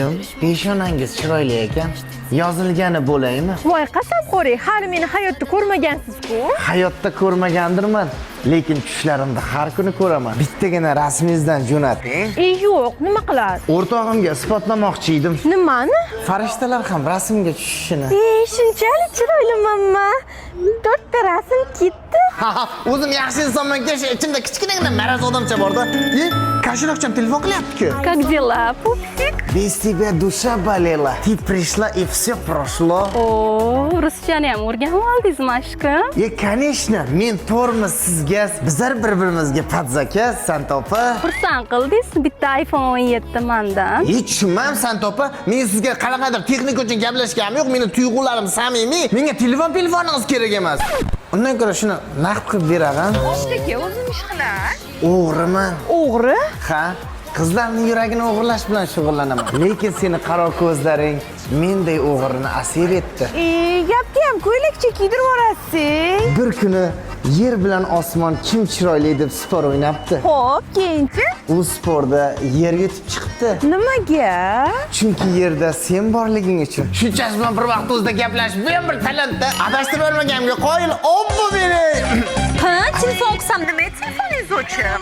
Jinim, peshonangiz chiroyli ekan. Yozilgani bo'laymi? Voy qasamxo'ring, hali meni hayotda ko'rmagansiz-ku. Hayotda ko'rmagandirman, lekin tushlarimda har kuni ko'raman. Bittagina rasmingizdan jo'nating. Yo'q, nima qiladi? O'rtog'imga isbotlamoqchi edim. Nimani? Farishtalar ham rasmga tushishini. Shunchalik chiroylimanmi? 4 ta rasm ketdi. O'zim yaxshi insonman-ku, ichimda kichkinagina maraz odamcha bor-da. Kashiroqcham telefon qilyapti-ku. Как дела, пупсик? Без тебя душа болела. Ты пришла и все прошло. O, ruschani ham o'rganib oldingizmi, aşkım? Конечно, men to'g'rimi sizga, bizlar bir-birimizga padzaka, Santopa. Xursand qildingiz, bitta iPhone 17 mandan. Hech tushunmam, Santopa. Men sizga qanaqadir texnika uchun gaplashganim yo'q. Meni tuyg'ularim samimiy. Menga telefoningiz kerak emas. Undan ko'ra shuni naqd qilib beraman. Aka, o'zim ish qilaman. O'g'riman. O'g'ri? Ha, qizlarning yuragini o'g'irlash bilan shug'ullanaman. Lekin seni qaro ko'zlaring menday o'g'rini asir etdi. Gapga ham ko'ylakcha kiydirib yuborasiz. Bir kuni yer bilan osmon kim chiroyli deb spor o'ynabdi. Xo'p, keyinchi? U sporda yer yutib chiqibdi. Nimaga? Chunki yerda sen borliging uchun. Shunchasi bilan bir vaqt o'zida gaplashib, men bir talantda adashtirib olmaganimga qoyil. Obbo meni. Ha, telefon qilsam nima telefoningiz o'chib?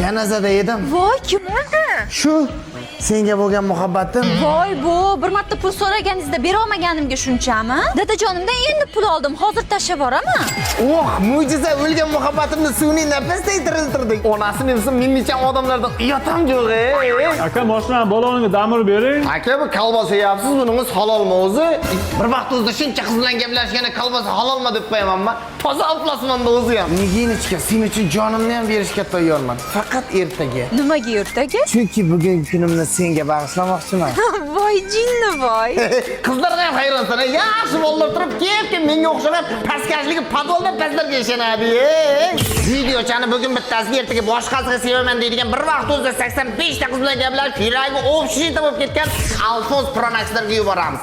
Janozada edim. Voy, kim o'ldi? Shu senga bo'lgan muhabbatim. Voy, bu bir marta pul so'raganingizda bera olmaganimga shunchami? Dadajonimdan endi pul oldim, hozir tashlab boraman. Oh, mo'jiza, o'lgan muhabbatimni sun'iy nafasday tiriltirdik. Onasini bilsin, minnichan odamlardan uyatam yo'q. Aka, mashina baloniga damir bering. Aka, bu kolbasa yeyapsiz, buningiz halolmi o'zi? Bir vaqt o'zida shuncha qiz bilan gaplashganda kolbasa halolmi deb qo'yamanmi? Toza aflasmanda o'zi ham. Niginechka, sen uchun jonimni ham berishga tayyorman. Faqat ertaga. Nimaga ertaga? Chunki bugungi kunimni senga bag'ishlamoqchiman. Voy, jinni voy. Qizlarga ham hayronsan, yaxshi bolalar turib, kelib menga o'xshagan pastkashligi podvolda pastlarga ishonadi. Videochani bugun bittasiga, ertaga boshqasiga sevaman deydigan bir vaqt o'zida 85 ta qiz bilan gaplashib, yuragi o'pishishda bo'lib ketgan Alfons Pro Max'larga yuboramiz.